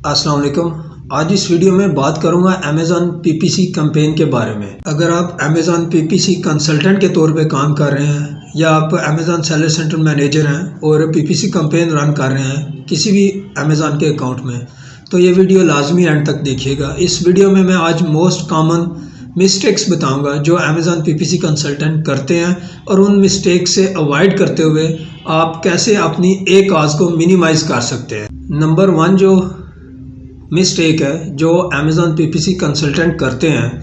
अस्सलाम वालेकुम। आज इस वीडियो में बात करूंगा अमेज़ॉन पीपीसी कैंपेन के बारे में। अगर आप अमेज़ॉन पीपीसी कंसल्टेंट के तौर पे काम कर रहे हैं या आप अमेज़ॉन सेलर सेंटर मैनेजर हैं और पीपीसी कैंपेन रन कर रहे हैं किसी भी अमेज़ॉन के अकाउंट में, तो ये वीडियो लाजमी एंड तक देखिएगा। इस वीडियो में मैं आज मोस्ट कॉमन मिस्टेक्स बताऊंगा जो अमेज़ॉन पीपीसी कंसल्टेंट करते हैं और उन मिस्टेक से अवॉइड करते हुए आप कैसे अपनी एक कॉज को मिनिमाइज़ कर सकते हैं। नंबर 1 जो मिस्टेक है जो अमेज़ॉन पीपीसी कंसल्टेंट करते हैं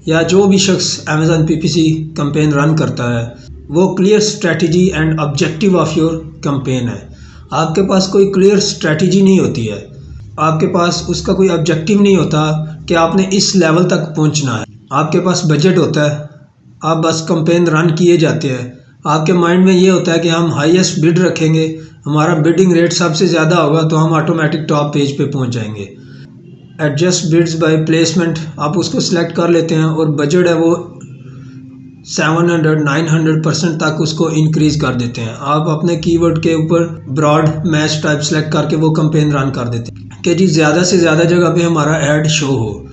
या जो भी शख्स अमेज़ॉन पीपीसी कैंपेन रन करता है, वो clear strategy and objective of your campaign है। आपके पास कोई क्लियर स्ट्रेटजी नहीं होती है, आपके पास उसका कोई ऑब्जेक्टिव नहीं होता कि आपने इस लेवल तक पहुंचना है। आपके पास बजट होता है, आप बस कैंपेन रन किए जाते हैं। आपके माइंड में ये होता है कि हम हाईएस्ट बिड रखेंगे, हमारा बिडिंग रेट सबसे ज़्यादा होगा तो हम ऑटोमेटिक टॉप पेज पे पहुंच जाएंगे। एडजस्ट बिड्स बाय प्लेसमेंट आप उसको सिलेक्ट कर लेते हैं और बजट है वो 700-900% तक उसको इंक्रीज़ कर देते हैं। आप अपने कीवर्ड के ऊपर ब्रॉड मैच टाइप सेलेक्ट करके वो कैंपेन रन कर देते हैं कि जी ज़्यादा से ज़्यादा जगह पे हमारा ऐड शो हो।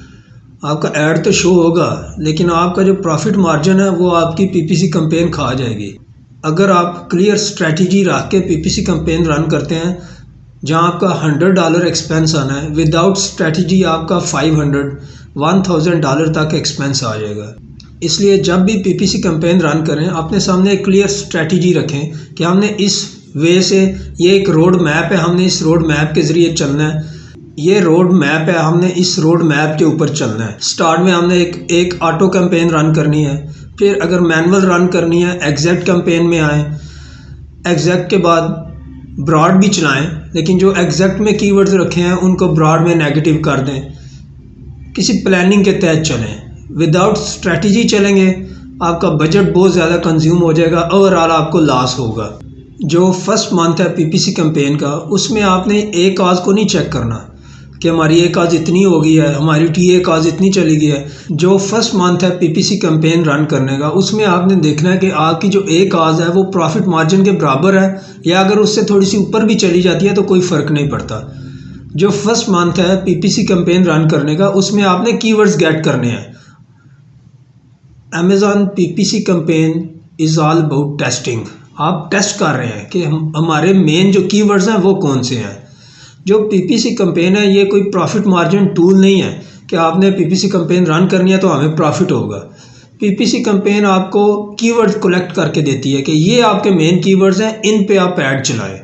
आपका ऐड तो शो होगा लेकिन आपका जो प्रॉफिट मार्जिन है वो आपकी पीपीसी कैंपेन खा जाएगी। अगर आप क्लियर स्ट्रेटजी रख के पीपीसी कैंपेन रन करते हैं जहां आपका $100 एक्सपेंस आना है, विदाउट स्ट्रेटजी आपका $500-1000 तक एक्सपेंस आ जाएगा। इसलिए जब भी पीपीसी कैंपेन रन करें अपने सामने एक क्लियर स्ट्रेटजी रखें कि हमने इस वे से, ये एक रोड मैप है, हमने इस रोड मैप के ज़रिए चलना है। ये रोड मैप है, हमने इस रोड मैप के ऊपर चलना है। स्टार्ट में हमने एक ऑटो कैंपेन रन करनी है, फिर अगर मैनुअल रन करनी है एग्जैक्ट कैंपेन में आए, एग्जैक्ट के बाद ब्रॉड भी चलाएं, लेकिन जो एग्जैक्ट में कीवर्ड्स रखे हैं उनको ब्रॉड में नेगेटिव कर दें। किसी प्लानिंग के तहत चलें। विदाउट स्ट्रेटजी चलेंगे आपका बजट बहुत ज़्यादा कंज्यूम हो जाएगा, ओवरऑल आपको लॉस होगा। जो फर्स्ट मंथ है पीपीसी कैंपेन का, उसमें आपने एक कॉज को नहीं चेक करना कि हमारी एक कॉज इतनी हो गई है, हमारी टीए कॉज इतनी चली गई है। जो फर्स्ट मंथ है पीपीसी कैंपेन रन करने का, उसमें आपने देखना है कि आपकी जो एक कॉज है वो प्रॉफिट मार्जिन के बराबर है या अगर उससे थोड़ी सी ऊपर भी चली जाती है तो कोई फ़र्क नहीं पड़ता। जो फर्स्ट मंथ है पीपीसी कैंपेन रन करने का, उसमें आपने कीवर्ड्स गेट करने हैं। Amazon PPC campaign is all about testing. आप टेस्ट कर रहे हैं कि हमारे मेन जो कीवर्ड्स हैं वो कौन से हैं। जो पीपीसी कैंपेन है ये कोई प्रॉफिट मार्जिन टूल नहीं है कि आपने पीपीसी कैंपेन रन करनी है तो हमें प्रॉफिट होगा। पीपीसी कैंपेन आपको कीवर्ड्स कलेक्ट करके देती है कि ये आपके मेन कीवर्ड्स हैं, इन पे आप ऐड चलाएं।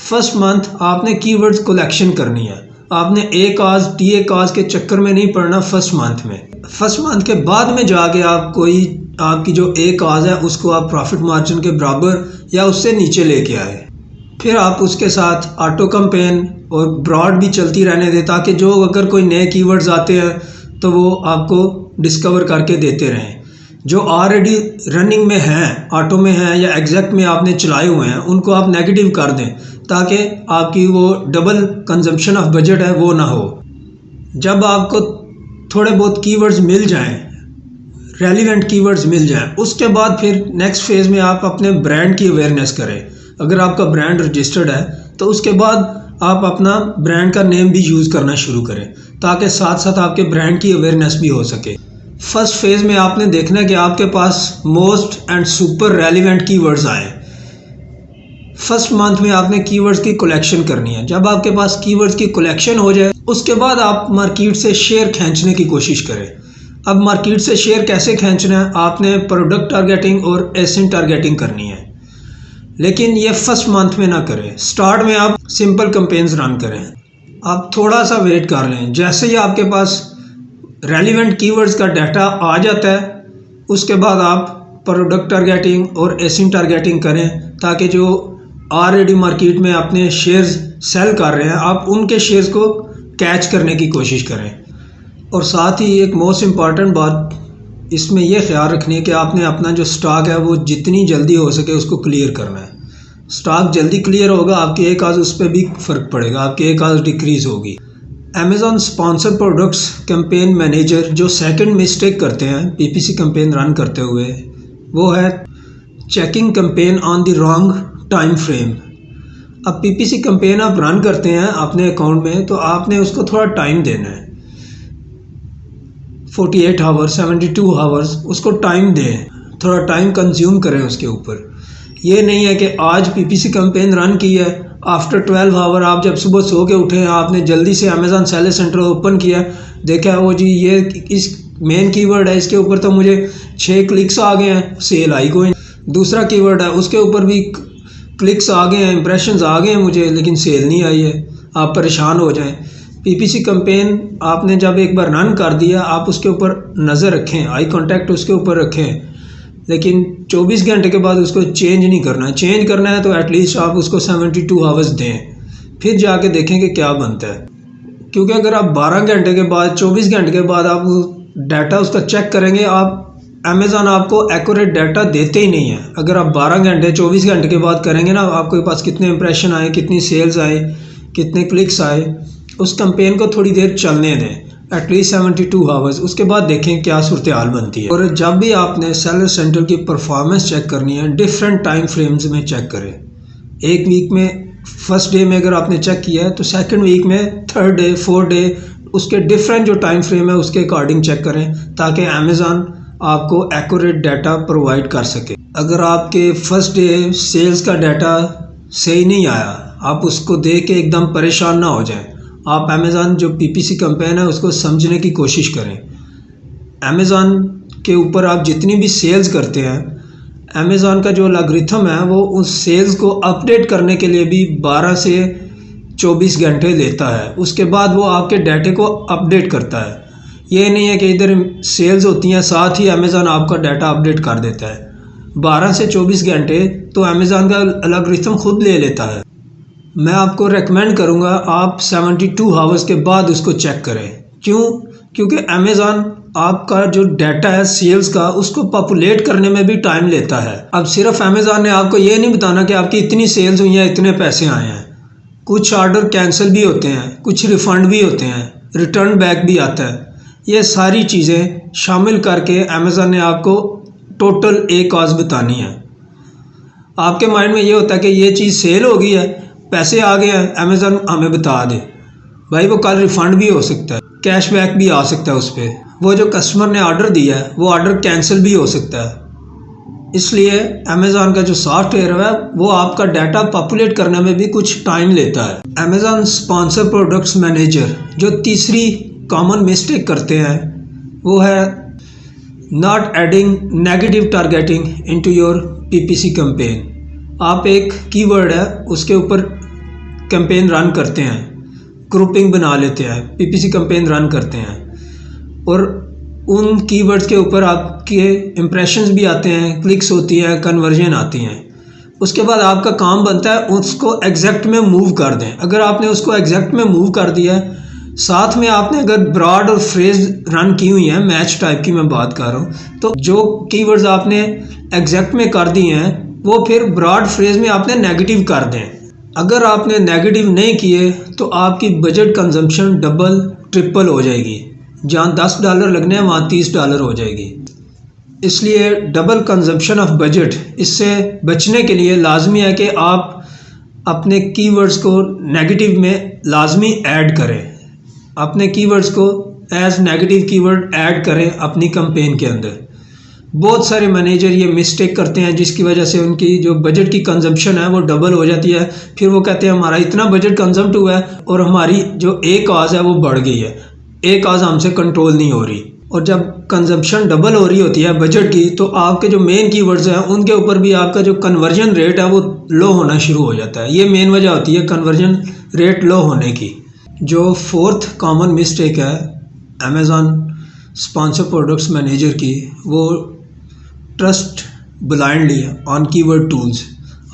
फर्स्ट मंथ आपने कीवर्ड्स कलेक्शन करनी है, आपने ए कॉज टीए कॉज के चक्कर में नहीं पड़ना फर्स्ट मंथ में। फर्स्ट मंथ के बाद में जाके आप कोई आपकी जो ए कॉज है उसको आप प्रॉफिट मार्जिन के बराबर या उससे नीचे लेके आए। फिर आप उसके साथ ऑटो कैंपेन और ब्रॉड भी चलती रहने दें ताकि जो अगर कोई नए कीवर्ड्स आते हैं तो वो आपको डिस्कवर करके देते रहें। जो ऑलरेडी रनिंग में हैं, ऑटो में हैं या एग्जैक्ट में आपने चलाए हुए हैं, उनको आप नेगेटिव कर दें ताकि आपकी वो डबल कंजम्पशन ऑफ बजट है वो ना हो। जब आपको थोड़े बहुत कीवर्ड्स मिल जाएं, रेलिवेंट कीवर्ड्स मिल जाएं, उसके बाद फिर नेक्स्ट फेज़ में आप अपने ब्रांड की अवेयरनेस करें। अगर आपका ब्रांड रजिस्टर्ड है तो उसके बाद आप अपना ब्रांड का नेम भी यूज़ करना शुरू करें ताकि साथ साथ आपके ब्रांड की अवेयरनेस भी हो सके। फर्स्ट फेज़ में आपने देखना है कि आपके पास most and super relevant keywords आए। फर्स्ट मंथ में आपने कीवर्ड्स की कलेक्शन करनी है। जब आपके पास कीवर्ड्स की कलेक्शन हो जाए उसके बाद आप मार्केट से शेयर खींचने की कोशिश करें। अब मार्केट से शेयर कैसे खींचना है, आपने प्रोडक्ट टारगेटिंग और एसेंट टारगेटिंग करनी है, लेकिन ये फर्स्ट मंथ में ना करें। स्टार्ट में आप सिंपल कैंपेन्स रन करें, आप थोड़ा सा वेट कर लें। जैसे ही आपके पास रेलिवेंट कीवर्ड्स का डाटा आ जाता है उसके बाद आप प्रोडक्ट टारगेटिंग और एसेंट टारगेटिंग करें ताकि जो ऑलरेडी मार्केट में अपने शेयर्स सेल कर रहे हैं आप उनके शेयर्स को कैच करने की कोशिश करें। और साथ ही एक मोस्ट इम्पॉर्टेंट बात इसमें यह ख्याल रखनी है कि आपने अपना जो स्टॉक है वो जितनी जल्दी हो सके उसको क्लियर करना है। स्टॉक जल्दी क्लियर होगा, आपकी एक आज उस पर भी फ़र्क पड़ेगा, आपकी एक आज डिक्रीज़ होगी। Amazon sponsor products campaign manager जो सेकंड मिस्टेक करते हैं पीपीसी कैंपेन रन करते हुए, वो है checking campaign on the wrong time frame. अब पीपीसी कैंपेन आप रन करते हैं अपने अकाउंट में, तो आपने उसको थोड़ा टाइम देना है, 48 आवर्स 72 आवर्स उसको टाइम दें, थोड़ा टाइम कंज्यूम करें उसके ऊपर। ये नहीं है कि आज पीपीसी कैंपेन रन की है, आफ्टर 12 आवर आप जब सुबह सो के उठे, आपने जल्दी से अमेज़ॉन सेलर सेंटर ओपन किया, देखा वो जी ये इस मेन कीवर्ड है, इसके ऊपर तो मुझे 6 क्लिक्स आ गए हैं, सेल आई कोई। दूसरा कीवर्ड है उसके ऊपर भी क्लिक्स आ गए हैं, इंप्रेशंस आ गए हैं मुझे, लेकिन सेल नहीं आई है, आप परेशान हो जाएं। पीपीसी कैंपेन आपने जब एक बार रन कर दिया, आप उसके ऊपर नज़र रखें, आई कांटेक्ट उसके ऊपर रखें, लेकिन 24 घंटे के बाद उसको चेंज नहीं करना है। चेंज करना है तो एटलीस्ट आप उसको 72 आवर्स दें, फिर जाके देखें कि क्या बनता है। क्योंकि अगर आप 12 घंटे के बाद 24 घंटे के बाद आप डाटा उसका चेक करेंगे, आप अमेज़ॉन आपको एक्यूरेट डाटा देते ही नहीं है। अगर आप 12 घंटे 24 घंटे के बाद करेंगे ना, आपके पास कितने इंप्रेशन आए, कितनी सेल्स आए, कितने क्लिक्स आए, उस कैंपेन को थोड़ी देर चलने दें, एटलीस्ट 72 आवर्स, उसके बाद देखें क्या सूरत हाल बनती है। और जब भी आपने सेलर सेंटर की परफॉर्मेंस चेक करनी है, डिफरेंट टाइम फ्रेम्स में चेक करें। एक वीक में फर्स्ट डे में अगर आपने चेक किया है तो सेकंड वीक में, थर्ड डे, फोर्थ डे, उसके डिफरेंट जो टाइम फ्रेम है उसके अकॉर्डिंग चेक करें, ताकि अमेज़ॉन आपको एक्यूरेट डाटा प्रोवाइड कर सके। अगर आपके फर्स्ट डे सेल्स का डाटा सही नहीं आया, आप उसको देख के एकदम परेशान ना हो जाएं। आप अमेज़ॉन जो पीपीसी कैंपेन है उसको समझने की कोशिश करें। अमेज़ॉन के ऊपर आप जितनी भी सेल्स करते हैं, अमेज़ॉन का जो एल्गोरिथम है वो उस सेल्स को अपडेट करने के लिए भी 12 से 24 घंटे लेता है। उसके बाद वो आपके डाटे को अपडेट करता है। ये नहीं है कि इधर सेल्स होती हैं साथ ही अमेज़ॉन आपका डाटा अपडेट कर देता है। 12 से 24 घंटे तो अमेज़ॉन का एल्गोरिथम खुद ले लेता है। मैं आपको रेकमेंड करूँगा आप 72 आवर्स के बाद उसको चेक करें। क्यों? क्योंकि अमेज़ॉन आपका जो डाटा है सेल्स का, उसको पॉपुलेट करने में भी टाइम लेता है। अब सिर्फ अमेज़ॉन ने आपको ये नहीं बताना कि आपकी इतनी सेल्स हुई हैं, इतने पैसे आए हैं। कुछ ऑर्डर कैंसिल भी होते हैं, कुछ रिफ़ंड भी होते हैं, रिटर्न बैक भी आता है। ये सारी चीज़ें शामिल करके अमेज़ॉन ने आपको टोटल एक कॉस्ट बतानी है। आपके माइंड में ये होता है कि ये चीज़ सेल हो गई है, पैसे आ गए हैं, अमेज़ॉन हमें बता दे। भाई वो कल रिफ़ंड भी हो सकता है, कैशबैक भी आ सकता है उस पर। वो जो कस्टमर ने ऑर्डर दिया है वो ऑर्डर कैंसिल भी हो सकता है। इसलिए अमेज़ॉन का जो सॉफ्टवेयर है वो आपका डाटा पॉपुलेट करने में भी कुछ टाइम लेता है। अमेज़ॉन स्पॉन्सर प्रोडक्ट्स मैनेजर जो तीसरी कॉमन मिस्टेक करते हैं वो है not adding negative targeting into your PPC campaign. आप एक कीवर्ड है उसके ऊपर कैंपेन रन करते हैं, ग्रुपिंग बना लेते हैं, पीपीसी कैंपेन रन करते हैं और उन कीवर्ड्स के ऊपर आपके इंप्रेशंस भी आते हैं, क्लिक्स होती हैं, कन्वर्जन आती हैं। उसके बाद आपका काम बनता है उसको एग्जैक्ट में मूव कर दें। अगर आपने उसको एग्जैक्ट में मूव कर दिया, साथ में आपने अगर ब्रॉड और फ्रेज रन की हुई है, मैच टाइप की मैं बात कर रहा हूँ, तो जो कीवर्ड्स आपने एग्जैक्ट में कर दिए हैं वो फिर ब्रॉड फ्रेज में आपने नेगेटिव कर दें। अगर आपने नेगेटिव नहीं किए तो आपकी बजट कंजम्पशन डबल ट्रिपल हो जाएगी। जहाँ $10 लगने हैं वहाँ $30 हो जाएगी। इसलिए डबल कंजम्पशन ऑफ बजट, इससे बचने के लिए लाजमी है कि आप अपने कीवर्ड्स को नेगेटिव में लाजमी ऐड करें। अपने कीवर्ड्स को एज नेगेटिव कीवर्ड ऐड करें अपनी कैंपेन के अंदर। बहुत सारे मैनेजर ये मिस्टेक करते हैं जिसकी वजह से उनकी जो बजट की कंजम्पशन है वो डबल हो जाती है। फिर वो कहते हैं हमारा इतना बजट कंजम्प्ट हुआ है और हमारी जो एक कॉज है वो बढ़ गई है, एक कॉज हमसे कंट्रोल नहीं हो रही। और जब कंजम्पशन डबल हो रही होती है बजट की, तो आपके जो मेन कीवर्ड्स हैं उनके ऊपर भी आपका जो कन्वर्जन रेट है वो लो होना शुरू हो जाता है। ये मेन वजह होती है कन्वर्जन रेट लो होने की। जो फोर्थ कॉमन मिस्टेक है अमेज़ॉन स्पॉन्सर प्रोडक्ट्स मैनेजर की, वो trust blindly on keyword tools.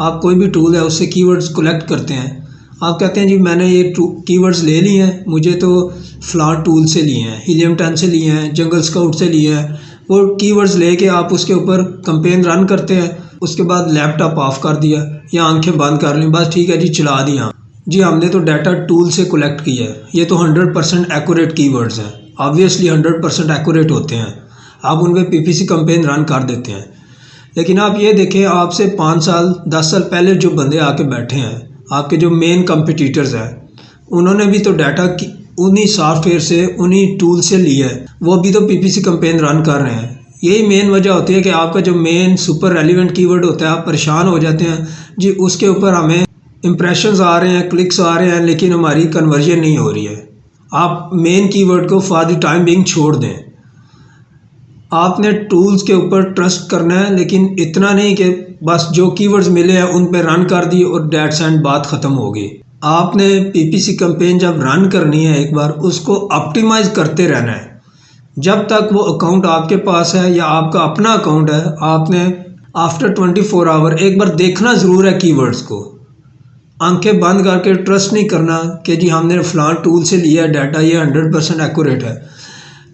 आप कोई भी टूल है उससे कीवर्ड्स कलेक्ट करते हैं, आप कहते हैं जी मैंने ये कीवर्ड्स ले लिए हैं, मुझे तो फ्लार टूल से लिए हैं, हीलियम 10 से लिए हैं, जंगल स्काउट से लिए हैं। वो कीवर्ड्स लेके आप उसके ऊपर कैंपेन रन करते हैं। उसके बाद लैपटॉप ऑफ कर दिया या आंखें बंद कर ली, बस ठीक है जी चला दिया जी, हमने तो डाटा टूल से कलेक्ट किया है। ये तो 100% एक्यूरेट कीवर्ड्स हैं, ऑब्वियसली 100% एक्यूरेट होते हैं। आप उन पर पीपीसी कैंपेन रन कर देते हैं। लेकिन आप ये देखें, आपसे 5 साल 10 साल पहले जो बंदे आके बैठे हैं, आपके जो मेन कंपटीटर्स हैं उन्होंने भी तो डाटा उन्हीं सॉफ्टवेयर से उन्हीं टूल से लिया है, वो भी तो पीपीसी कैंपेन रन कर रहे हैं। यही मेन वजह होती है कि आपका जो मेन सुपर रेलिवेंट कीवर्ड होता है आप परेशान हो जाते हैं जी, उसके ऊपर हमें इम्प्रेशंस आ रहे हैं, क्लिक्स आ रहे हैं, लेकिन हमारी कन्वर्जन नहीं हो रही है। आप मेन कीवर्ड को फॉर द टाइम बिंग छोड़ दें। आपने टूल्स के ऊपर ट्रस्ट करना है, लेकिन इतना नहीं कि बस जो कीवर्ड्स मिले हैं उन पर रन कर दी और डेट्स एंड बात ख़त्म हो गई। आपने पीपीसी कैंपेन जब रन करनी है एक बार उसको ऑप्टिमाइज़ करते रहना है। जब तक वो अकाउंट आपके पास है या आपका अपना अकाउंट है, आपने आफ्टर 24 आवर एक बार देखना ज़रूर है कीवर्ड्स को। आंखें बंद करके ट्रस्ट नहीं करना कि जी हमने फ़लाँ टूल से लिया है डाटा, ये 100% एक्यूरेट है।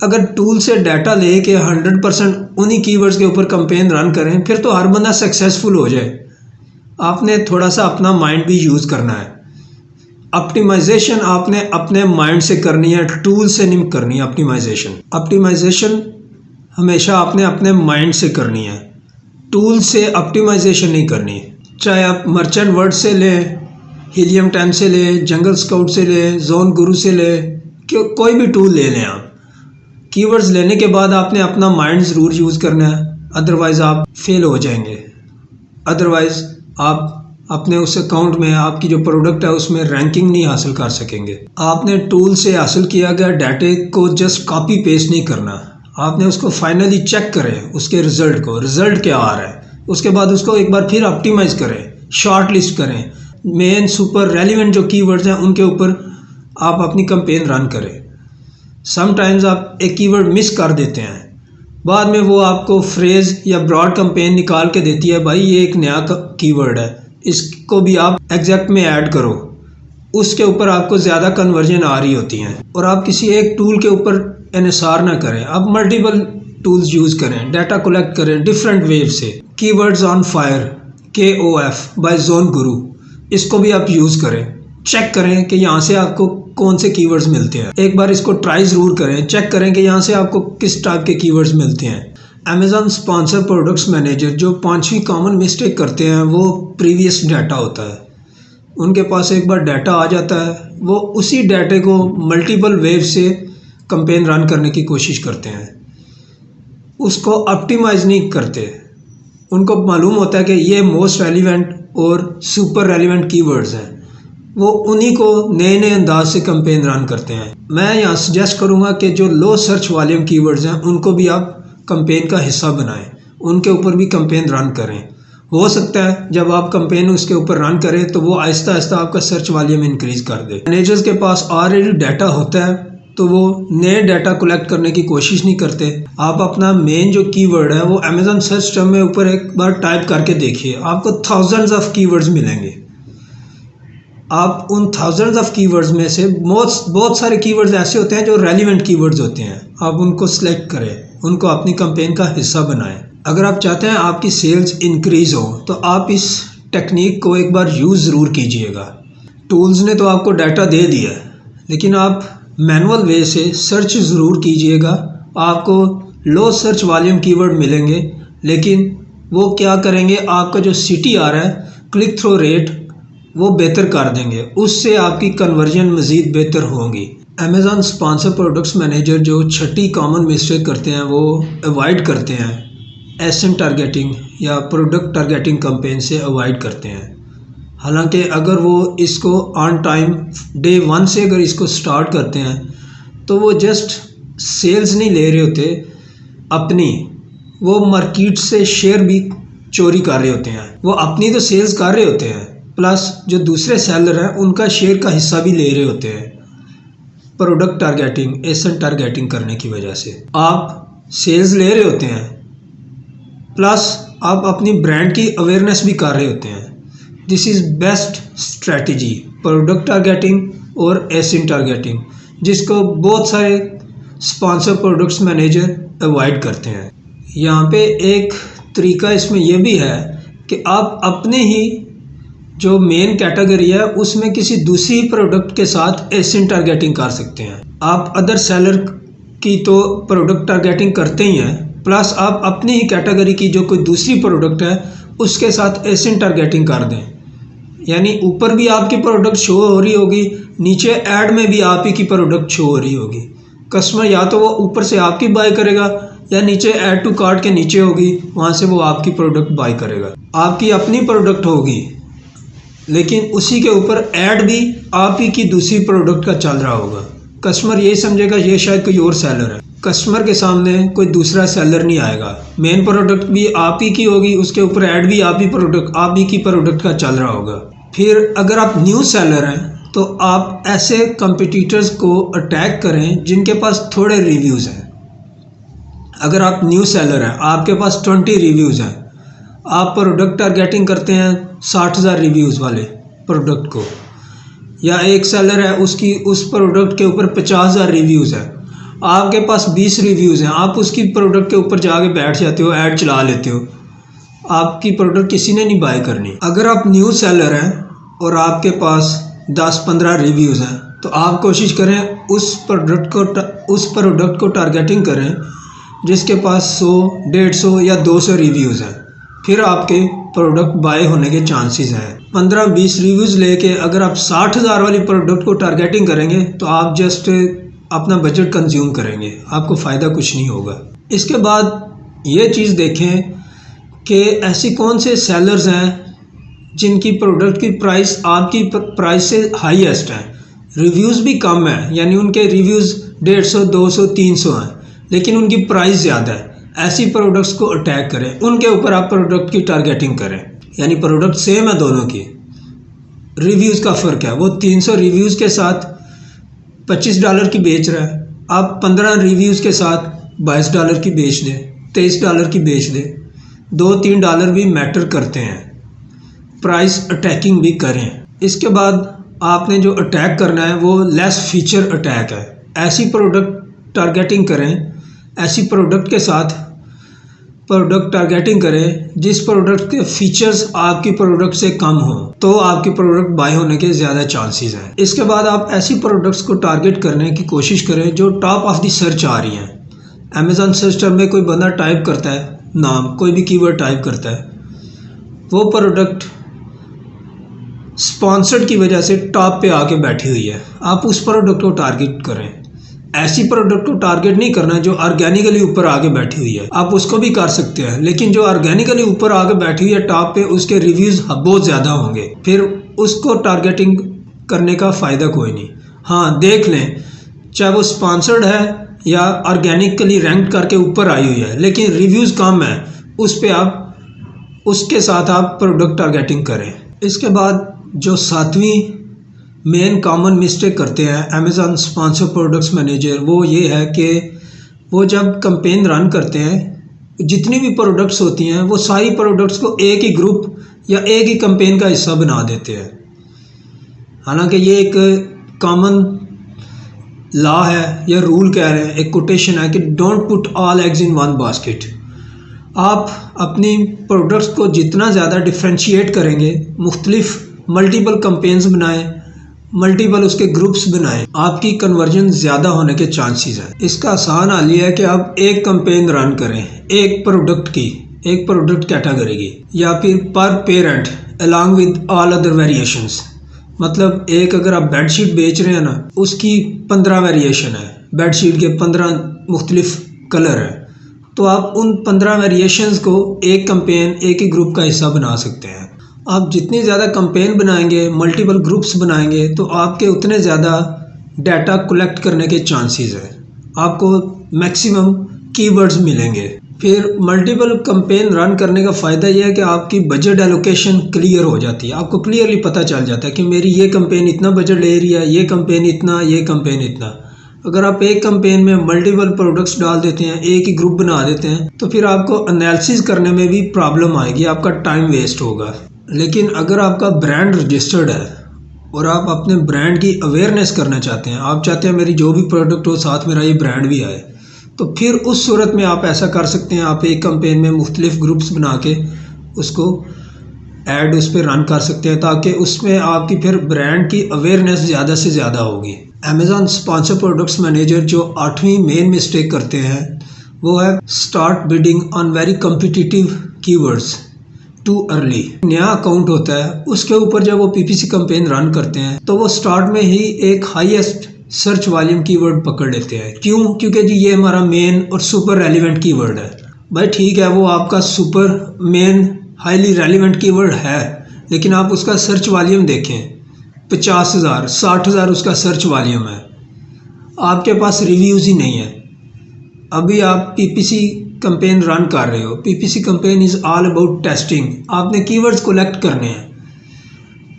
अगर टूल से डाटा ले के 100% उन्हीं कीवर्ड्स के ऊपर कैंपेन रन करें फिर तो हर बंदा सक्सेसफुल हो जाए। आपने थोड़ा सा अपना माइंड भी यूज़ करना है। ऑप्टिमाइजेशन आपने अपने माइंड से करनी है, टूल से नहीं करनी है। ऑप्टिमाइजेशन हमेशा आपने अपने माइंड से करनी है, टूल से ऑप्टिमाइजेशन नहीं करनी। चाहे आप मर्चेंट वर्ड से लें, हीलियम 10 से लें, जंगल स्काउट से लें, जोन गुरु से लें, कोई भी टूल ले लें आप। कीवर्ड्स लेने के बाद आपने अपना माइंड ज़रूर यूज़ करना है, अदरवाइज़ आप फेल हो जाएंगे। अदरवाइज़ आप अपने उस अकाउंट में आपकी जो प्रोडक्ट है उसमें रैंकिंग नहीं हासिल कर सकेंगे। आपने टूल से हासिल किया गया डाटे को जस्ट कॉपी पेस्ट नहीं करना, आपने उसको फाइनली चेक करें उसके रिज़ल्ट को, रिज़ल्ट क्या आ रहा है। उसके बाद उसको एक बार फिर ऑप्टिमाइज़ करें, शॉर्ट लिस्ट करें, मेन सुपर रेलिवेंट जो कीवर्ड्स हैं उनके ऊपर आप अपनी कैंपेन रन करें। समटाइम्स आप एक कीवर्ड मिस कर देते हैं, बाद में वो आपको फ्रेज़ या ब्रॉड कैंपेन निकाल के देती है, भाई ये एक नया कीवर्ड है, इसको भी आप एग्जैक्ट में ऐड करो। उसके ऊपर आपको ज़्यादा कन्वर्जन आ रही होती हैं। और आप किसी एक टूल के ऊपर इन्हिसार ना करें, आप मल्टीपल टूल्स यूज़ करें, डाटा कलेक्ट करें डिफरेंट वेव से। Keywords on fire KOF by ZonGuru, इसको भी आप यूज़ करें। चेक करें कि यहाँ से आपको कौन से कीवर्ड्स मिलते हैं। एक बार इसको ट्राई ज़रूर करें, चेक करें कि यहाँ से आपको किस टाइप के कीवर्ड्स मिलते हैं। अमेज़ॉन स्पॉन्सर प्रोडक्ट्स मैनेजर जो 5वीं कॉमन मिस्टेक करते हैं वो प्रीवियस डाटा होता है। उनके पास एक बार डाटा आ जाता है, वो उसी डाटे को मल्टीपल वेव से कैंपेन रन करने की कोशिश करते हैं, उसको ऑप्टिमाइज़ नहीं करते। उनको मालूम होता है कि ये मोस्ट रेलिवेंट और सुपर रेलिवेंट कीवर्ड्स हैं, वो उन्हीं को नए नए अंदाज से कैंपेन रन करते हैं। मैं यहाँ सजेस्ट करूँगा कि जो लो सर्च वॉल्यूम कीवर्ड्स हैं उनको भी आप कैंपेन का हिस्सा बनाएं, उनके ऊपर भी कैंपेन रन करें। हो सकता है जब आप कैंपेन उसके ऊपर रन करें तो वो आहिस्ता आहिस्ता आपका सर्च वॉल्यूम इंक्रीज़ कर दे। मैनेजर्स के पास ऑलरेडी डाटा होता है तो वो नए डाटा कलेक्ट करने की कोशिश नहीं करते। आप अपना मेन जो कीवर्ड है वो अमेज़ॉन सर्च टर्म में ऊपर एक बार टाइप करके देखिए, आपको थाउजेंड्स ऑफ कीवर्ड्स मिलेंगे। आप उन थाउजेंड्स ऑफ कीवर्ड्स में से बहुत सारे कीवर्ड्स ऐसे होते हैं जो रेलिवेंट कीवर्ड्स होते हैं, आप उनको सिलेक्ट करें, उनको अपनी कैंपेन का हिस्सा बनाएं। अगर आप चाहते हैं आपकी सेल्स इंक्रीज़ हो तो आप इस टेक्निक को एक बार यूज़ ज़रूर कीजिएगा। टूल्स ने तो आपको डाटा दे दिया है, लेकिन आप मैनुअल वे से सर्च ज़रूर कीजिएगा। आपको लो सर्च वॉल्यूम कीवर्ड मिलेंगे, लेकिन वो क्या करेंगे, आपका जो CTR है, क्लिक थ्रू रेट, वो बेहतर कर देंगे, उससे आपकी कन्वर्जन मज़ीद बेहतर होंगी। अमेज़ॉन स्पॉन्सर प्रोडक्ट्स मैनेजर जो 6ठी कॉमन मिस्टेक करते हैं वो अवॉइड करते हैं, एसएन टारगेटिंग या प्रोडक्ट टारगेटिंग कैंपेन से अवॉइड करते हैं। हालांकि अगर वो इसको ऑन टाइम डे 1 से अगर इसको स्टार्ट करते हैं तो वो जस्ट सेल्स नहीं ले रहे होते अपनी, वो मार्केट से शेयर भी चोरी कर रहे होते हैं। वो अपनी तो सेल्स कर रहे होते हैं, प्लस जो दूसरे सेलर हैं उनका शेयर का हिस्सा भी ले रहे होते हैं। प्रोडक्ट टारगेटिंग, एसएन टारगेटिंग करने की वजह से आप सेल्स ले रहे होते हैं, प्लस आप अपनी ब्रांड की अवेयरनेस भी कर रहे होते हैं। This is best strategy, product targeting और एसएन टारगेटिंग, जिसको बहुत सारे स्पॉन्सर प्रोडक्ट्स मैनेजर अवॉइड करते हैं। यहाँ पे एक तरीका इसमें यह भी है कि आप अपने ही जो मेन कैटेगरी है उसमें किसी दूसरी प्रोडक्ट के साथ एसएन टारगेटिंग कर सकते हैं। आप अदर सेलर की तो प्रोडक्ट टारगेटिंग करते ही हैं, प्लस आप अपनी ही कैटेगरी की जो कोई दूसरी प्रोडक्ट है उसके साथ एसएन टारगेटिंग कर दें। यानी ऊपर भी आपकी प्रोडक्ट शो हो रही होगी, नीचे ऐड में भी आप ही की प्रोडक्ट शो हो रही होगी। कस्टमर या तो वो ऊपर से आपकी बाय करेगा या नीचे ऐड टू कार्ट के नीचे होगी, वहाँ से वो आपकी प्रोडक्ट बाय करेगा। आपकी अपनी प्रोडक्ट होगी लेकिन उसी के ऊपर ऐड भी आप ही की दूसरी प्रोडक्ट का चल रहा होगा। कस्टमर ये समझेगा ये शायद कोई और सेलर है। कस्टमर के सामने कोई दूसरा सेलर नहीं आएगा। मेन प्रोडक्ट भी आप ही की होगी, उसके ऊपर ऐड भी आप ही की प्रोडक्ट का चल रहा होगा। फिर अगर आप न्यू सेलर हैं तो आप ऐसे कंपटीटर्स को अटैक करें जिनके पास थोड़े रिव्यूज़ हैं। अगर आप न्यू सेलर हैं, आपके पास 20 रिव्यूज़ हैं, आप प्रोडक्ट टारगेटिंग करते हैं 60,000 रिव्यूज़ वाले प्रोडक्ट को, या एक सेलर है उसकी उस प्रोडक्ट के ऊपर 50,000 रिव्यूज़ हैं, आपके पास 20 रिव्यूज़ हैं, आप उसकी प्रोडक्ट के ऊपर जाके बैठ जाते हो, ऐड चला लेते हो, आपकी प्रोडक्ट किसी ने नहीं बाय करनी। अगर आप न्यू सेलर हैं और आपके पास 10-15 रिव्यूज़ हैं तो आप कोशिश करें उस प्रोडक्ट को टारगेटिंग करें जिसके पास 100, 150 या 200 रिव्यूज़ हैं। फिर आपके प्रोडक्ट बाय होने के चांसेस हैं। 15-20 रिव्यूज़ लेके अगर आप 60,000 वाली प्रोडक्ट को टारगेटिंग करेंगे तो आप जस्ट अपना बजट कंज्यूम करेंगे, आपको फ़ायदा कुछ नहीं होगा। इसके बाद ये चीज़ देखें कि ऐसी कौन से सेलर्स हैं जिनकी प्रोडक्ट की प्राइस आपकी प्राइस से हाईएस्ट है, रिव्यूज़ भी कम है, यानी उनके रिव्यूज़ 150, 200, 300 हैं लेकिन उनकी प्राइस ज़्यादा है। ऐसी प्रोडक्ट्स को अटैक करें, उनके ऊपर आप प्रोडक्ट की टारगेटिंग करें। यानी प्रोडक्ट सेम है दोनों की, रिव्यूज़ का फ़र्क है। वो 300 रिव्यूज़ के साथ $25 की बेच रहा है, आप 15 रिव्यूज़ के साथ $22 की बेच दें, $23 की बेच दें, $2-3 भी मैटर करते हैं। प्राइस अटैकिंग भी करें। इसके बाद आपने जो अटैक करना है वो लेस फीचर अटैक है। ऐसी प्रोडक्ट टारगेटिंग करें, ऐसी प्रोडक्ट के साथ प्रोडक्ट टारगेटिंग करें जिस प्रोडक्ट के फीचर्स आपकी प्रोडक्ट से कम हो, तो आपकी प्रोडक्ट बाय होने के ज़्यादा चांसेस हैं। इसके बाद आप ऐसी प्रोडक्ट्स को टारगेट करने की कोशिश करें जो टॉप ऑफ द सर्च आ रही हैं। अमेज़ॉन सर्च टर्म में कोई बंदा टाइप करता है नाम, कोई भी कीवर्ड टाइप करता है, वो प्रोडक्ट स्पॉन्सर्ड की वजह से टॉप पे आके बैठी हुई है, आप उस प्रोडक्ट को टारगेट करें। ऐसी प्रोडक्ट को टारगेट नहीं करना जो ऑर्गेनिकली ऊपर आके बैठी हुई है, आप उसको भी कर सकते हैं, लेकिन जो ऑर्गेनिकली ऊपर आके बैठी हुई है टॉप पे, उसके रिव्यूज़ बहुत ज़्यादा होंगे, फिर उसको टारगेटिंग करने का फ़ायदा कोई नहीं। हाँ, देख लें चाहे वो स्पॉन्सर्ड है या ऑर्गेनिकली रैंक करके ऊपर आई हुई है लेकिन रिव्यूज़ कम है, उस पर आप उसके साथ आप प्रोडक्ट टारगेटिंग करें। इसके बाद जो 7वीं मेन कॉमन मिस्टेक करते हैं अमेज़ॉन स्पॉन्सर प्रोडक्ट्स मैनेजर, वो ये है कि वो जब कैंपेन रन करते हैं, जितनी भी प्रोडक्ट्स होती हैं वो सारी प्रोडक्ट्स को एक ही ग्रुप या एक ही कैंपेन का हिस्सा बना देते हैं। हालांकि ये एक कॉमन लॉ है या रूल कह रहे हैं, एक कोटेशन है कि don't put all eggs in one basket. आप अपनी प्रोडक्ट्स को जितना ज़्यादा डिफ्रेंशिएट करेंगे, मुख्तलिफ मल्टीपल कैंपेन्स बनाएं, मल्टीपल उसके ग्रुप्स बनाएं, आपकी कन्वर्जन ज़्यादा होने के चांसेस हैं। इसका आसान हल ये है कि आप एक कैंपेन रन करें एक प्रोडक्ट कैटेगरी की, या फिर पर parent along with all other variations. मतलब एक अगर आप बेडशीट बेच रहे हैं ना, उसकी 15 वेरिएशन है, बेडशीट के 15 मुख्तलिफ कलर हैं, तो आप उन 15 वेरिएशंस को एक कैंपेन एक ही ग्रुप का हिस्सा बना सकते हैं। आप जितनी ज़्यादा कैंपेन बनाएंगे, मल्टीपल ग्रुप्स बनाएंगे, तो आपके उतने ज़्यादा डाटा कलेक्ट करने के चांसेस हैं, आपको मैक्सिमम कीवर्ड्स मिलेंगे। फिर मल्टीपल कैंपेन रन करने का फ़ायदा यह है कि आपकी बजट एलोकेशन क्लियर हो जाती है, आपको क्लियरली पता चल जाता है कि मेरी ये कैंपेन इतना बजट ले रही है, ये कैंपेन इतना, ये कैंपेन इतना। अगर आप एक कैंपेन में मल्टीपल प्रोडक्ट्स डाल देते हैं, एक ही ग्रुप बना देते हैं, तो फिर आपको एनालिसिस करने में भी प्रॉब्लम आएगी, आपका टाइम वेस्ट होगा। लेकिन अगर आपका ब्रांड रजिस्टर्ड है और आप अपने ब्रांड की अवेयरनेस करना चाहते हैं, आप चाहते हैं मेरी जो भी प्रोडक्ट हो साथ मेरा ये ब्रांड भी आए, तो फिर उस सूरत में आप ऐसा कर सकते हैं, आप एक कैंपेन में मुख्तलिफ ग्रुप्स बना के उसको ऐड उस पर रन कर सकते हैं, ताकि उसमें आपकी फिर ब्रांड की अवेयरनेस ज़्यादा से ज़्यादा होगी। अमेज़ॉन स्पॉन्सर प्रोडक्ट्स मैनेजर जो 8वीं मेन मिस्टेक करते हैं वो है start bidding on very competitive keywords. Too early. नया अकाउंट होता है, उसके ऊपर जब वो पीपीसी कैंपेन रन करते हैं तो वो स्टार्ट में ही एक हाईएस्ट सर्च वॉल्यूम कीवर्ड पकड़ लेते हैं। क्यों? क्योंकि जी ये हमारा मेन और सुपर रेलिवेंट कीवर्ड है। भाई ठीक है, वो आपका super main highly relevant keyword है, लेकिन आप उसका सर्च वॉल्यूम देखें, 50,000 60,000 उसका सर्च वॉल्यूम है, आपके पास रिव्यूज़ ही नहीं है। अभी आप पीपीसी कैंपेन रन कर रहे हो। PPC campaign is all about testing. आपने कीवर्ड्स कलेक्ट करने हैं।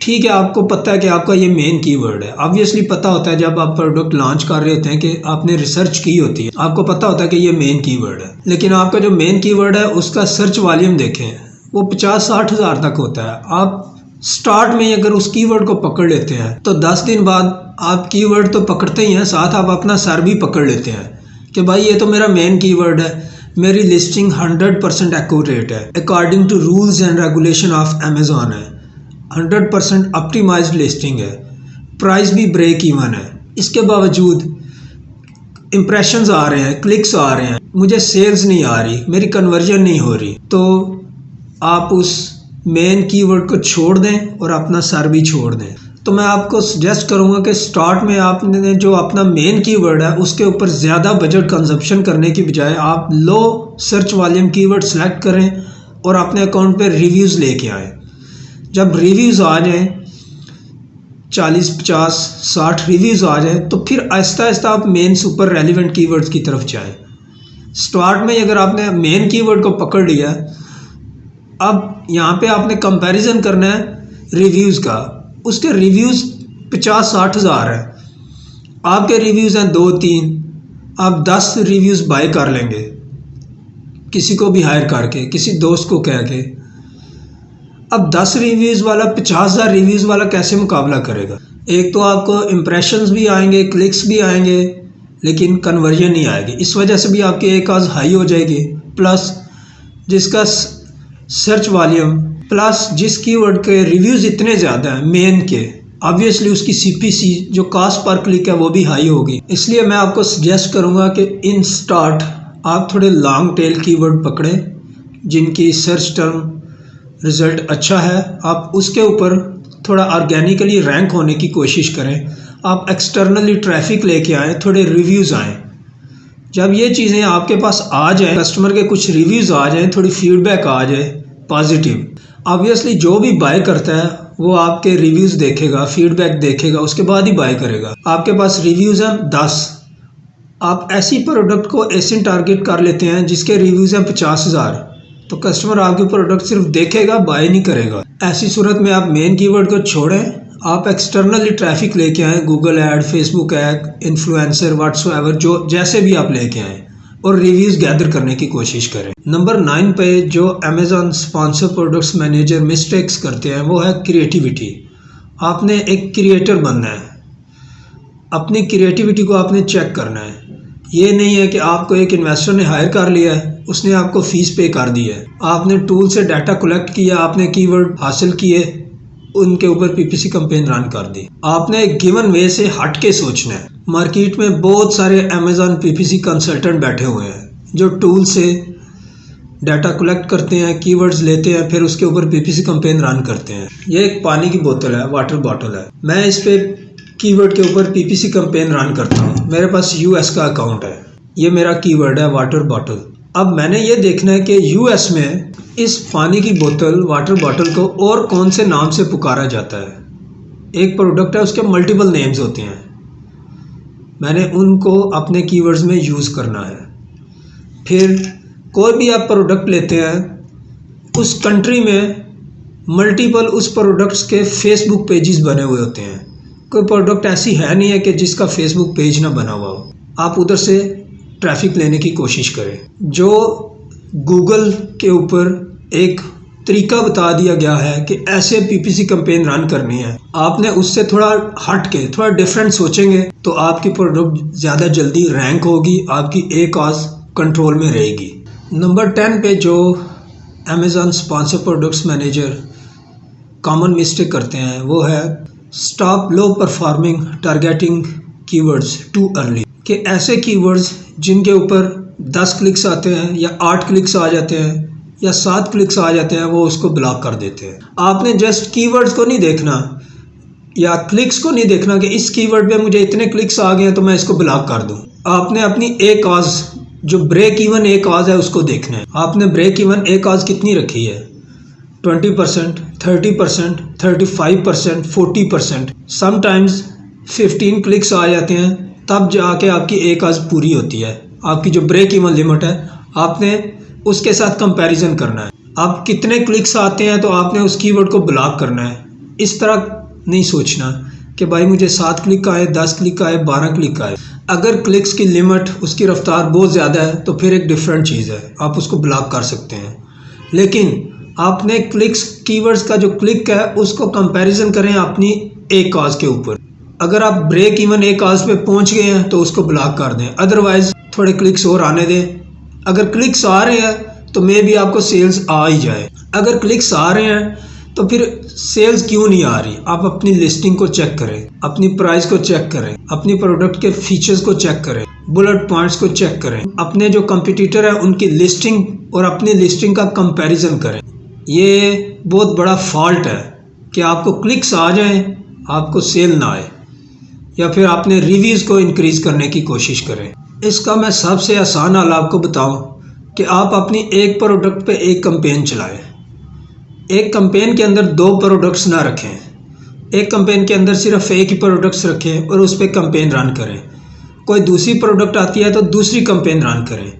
ठीक है, आपको पता है कि आपका ये मेन कीवर्ड है। ऑब्वियसली पता होता है जब आप प्रोडक्ट लॉन्च कर रहे होते हैं कि आपने रिसर्च की होती है, आपको पता होता है कि ये मेन कीवर्ड है। लेकिन आपका जो मेन कीवर्ड है उसका सर्च वॉल्यूम देखें, वो 50-60 हज़ार तक होता है। आप स्टार्ट में ही अगर उस कीवर्ड को पकड़ लेते हैं तो 10 दिन बाद आप कीवर्ड तो पकड़ते ही हैं, साथ आप अपना सर भी पकड़ लेते हैं कि भाई ये तो मेरा मेन कीवर्ड है, मेरी लिस्टिंग 100% एक्यूरेट है, according to rules and regulation of Amazon है, 100% ऑप्टिमाइज्ड लिस्टिंग है, प्राइस भी ब्रेक इवन है। इसके बावजूद इम्प्रेशंस आ रहे हैं, क्लिक्स आ रहे हैं, मुझे सेल्स नहीं आ रही, मेरी कन्वर्जन नहीं हो रही, तो आप उस मेन कीवर्ड को छोड़ दें और अपना सर भी छोड़ दें। तो मैं आपको सजेस्ट करूंगा कि स्टार्ट में आपने जो अपना मेन कीवर्ड है उसके ऊपर ज़्यादा बजट कंजप्शन करने की बजाय आप लो सर्च वॉल्यूम कीवर्ड सेलेक्ट करें और अपने अकाउंट पे रिव्यूज़ लेके आएँ। जब रिव्यूज़ आ जाएं 40, 50, 60 रिव्यूज़ आ जाएं तो फिर आहिस्ता आहिस्ता आप मेन सुपर रेलिवेंट कीवर्ड्स की तरफ जाएं। स्टार्ट में अगर आपने मेन कीवर्ड को पकड़ लिया, अब यहाँ पे आपने कंपैरिजन करना है रिव्यूज़ का। उसके रिव्यूज़ 50-60 हज़ार है, आपके रिव्यूज़ हैं 2-3, आप 10 रिव्यूज़ बाय कर लेंगे किसी को भी हायर करके, किसी दोस्त को कह के। अब 10 रिव्यूज़ वाला 50,000 रिव्यूज़ वाला कैसे मुकाबला करेगा? एक तो आपको इम्प्रेशंस भी आएंगे, क्लिक्स भी आएंगे, लेकिन कन्वर्जन नहीं आएगी। इस वजह से भी आपकी एक आज़ हाई हो जाएगी, प्लस जिसका सर्च वॉल्यूम प्लस जिस कीवर्ड के रिव्यूज़ इतने ज़्यादा हैं मेन के, ऑब्वियसली उसकी सीपीसी जो कास्ट पर क्लिक है वो भी हाई होगी। इसलिए मैं आपको सजेस्ट करूँगा कि इन स्टार्ट आप थोड़े लॉन्ग टेल कीवर्ड पकड़ें जिनकी सर्च टर्म रिज़ल्ट अच्छा है, आप उसके ऊपर थोड़ा ऑर्गेनिकली रैंक होने की कोशिश करें। आप एक्सटर्नली ट्रैफिक लेके आएँ, थोड़े रिव्यूज़ आएँ। जब ये चीज़ें आपके पास आ जाएं, कस्टमर के कुछ रिव्यूज़ आ जाएं, थोड़ी फीडबैक आ जाए पॉजिटिव, ऑब्वियसली जो भी बाय करता है वो आपके रिव्यूज़ देखेगा, फीडबैक देखेगा, उसके बाद ही बाय करेगा। आपके पास रिव्यूज़ हैं 10, आप ऐसी प्रोडक्ट को ऐसे टारगेट कर लेते हैं जिसके रिव्यूज़ हैं 50,000, तो कस्टमर आपके प्रोडक्ट सिर्फ देखेगा, बाय नहीं करेगा। ऐसी सूरत में आप मेन कीवर्ड को छोड़ें, आप एक्सटर्नली ट्रैफिक लेके आएँ, Google add, Facebook ad, influencer, whatsoever, जो जैसे भी आप लेके आएँ, और रिव्यूज़ गैदर करने की कोशिश करें। नंबर 9 पे जो Amazon sponsor products manager mistakes करते हैं वो है क्रिएटिविटी। आपने एक क्रिएटर बनना है, अपनी क्रिएटिविटी को आपने चेक करना है। ये नहीं है कि आपको एक इन्वेस्टर ने हायर कर लिया है, उसने आपको फ़ीस पे कर दी है, आपने टूल से डाटा कलेक्ट किया, आपने कीवर्ड हासिल किए, उनके ऊपर पीपीसी कैंपेन रन कर दी। आपने एक गिवन वे से हट के सोचना है। मार्केट में बहुत सारे अमेज़ॉन पीपीसी कंसल्टेंट बैठे हुए हैं जो टूल से डाटा कलेक्ट करते हैं, कीवर्ड्स लेते हैं, फिर उसके ऊपर पीपीसी कैंपेन रन करते हैं। ये एक पानी की बोतल है, वाटर बॉटल है, मैं इस पे कीवर्ड के ऊपर पीपीसी कैंपेन रन करता हूँ, मेरे पास यूएस का अकाउंट है, ये मेरा कीवर्ड है वाटर बॉटल। अब मैंने ये देखना है कि यूएस में इस पानी की बोतल, वाटर बॉटल को और कौन से नाम से पुकारा जाता है। एक प्रोडक्ट है, उसके मल्टीपल नेम्स होते हैं, मैंने उनको अपने कीवर्ड्स में यूज़ करना है। फिर कोई भी आप प्रोडक्ट लेते हैं, उस कंट्री में मल्टीपल उस प्रोडक्ट्स के फेसबुक पेजेस बने हुए होते हैं। कोई प्रोडक्ट ऐसी है नहीं है कि जिसका फेसबुक पेज ना बना हुआ हो। आप उधर से ट्रैफिक लेने की कोशिश करें। जो गूगल के ऊपर एक तरीका बता दिया गया है कि ऐसे पीपीसी कैंपेन रन करनी है, आपने उससे थोड़ा हट के थोड़ा डिफरेंट सोचेंगे तो आपकी प्रोडक्ट ज़्यादा जल्दी रैंक होगी, आपकी एक आज़ कंट्रोल में रहेगी। नंबर 10 पे जो Amazon sponsor products manager common mistake करते हैं वो है stop low performing targeting keywords too early. कि ऐसे कीवर्ड्स जिनके ऊपर 10 क्लिक्स आते हैं या 8 क्लिक्स आ जाते हैं या 7 क्लिक्स आ जाते हैं, वो उसको ब्लॉक कर देते हैं। आपने जस्ट कीवर्ड्स को नहीं देखना या क्लिक्स को नहीं देखना कि इस कीवर्ड पे मुझे इतने क्लिक्स आ गए हैं तो मैं इसको ब्लॉक कर दूं। आपने अपनी ए कॉज जो ब्रेक इवन ए कॉज है उसको देखना है। आपने ब्रेक इवन ए कॉज कितनी रखी है? 20%, 30%, 35%, 40%, समटाइम्स 15 क्लिक्स आ जाते हैं, तब जाके आपकी ए कॉज पूरी होती है। आपकी जो ब्रेक इवन लिमिट है आपने उसके साथ कंपैरिजन करना है। अब कितने क्लिक्स आते हैं तो आपने उस कीवर्ड को ब्लॉक करना है। इस तरह नहीं सोचना कि भाई मुझे 7 क्लिक आए, 10 क्लिक आए, 12 क्लिक आए। अगर क्लिक्स की लिमिट, उसकी रफ्तार बहुत ज़्यादा है तो फिर एक डिफरेंट चीज़ है, आप उसको ब्लॉक कर सकते हैं। लेकिन आपने क्लिक्स कीवर्ड्स का जो क्लिक है उसको कंपैरिजन करें अपनी ए कॉज के ऊपर। अगर आप ब्रेक इवन ए कॉज पे पहुंच गए हैं तो उसको ब्लॉक कर दें, अदरवाइज थोड़े क्लिक्स और आने दें। अगर क्लिक्स आ रहे हैं तो मे भी आपको सेल्स आ ही जाए। अगर क्लिक्स आ रहे हैं तो फिर सेल्स क्यों नहीं आ रही? आप अपनी लिस्टिंग को चेक करें, अपनी प्राइस को चेक करें, अपनी प्रोडक्ट के फीचर्स को चेक करें, बुलेट पॉइंट्स को चेक करें, अपने जो कंपटीटर है उनकी लिस्टिंग और अपनी लिस्टिंग का कंपैरिजन करें। ये बहुत बड़ा फॉल्ट है कि आपको क्लिक्स आ जाएं, आपको सेल ना आए, या फिर आपने रिव्यूज़ को इंक्रीज़ करने की कोशिश करें। इसका मैं सबसे आसान हल आपको बताऊं कि आप अपनी एक प्रोडक्ट पे एक कैंपेन चलाएं। एक कैंपेन के अंदर 2 प्रोडक्ट्स ना रखें। एक कैंपेन के अंदर सिर्फ एक ही प्रोडक्ट्स रखें और उस पर कैंपेन रन करें। कोई दूसरी प्रोडक्ट आती है तो दूसरी कैंपेन रन करें।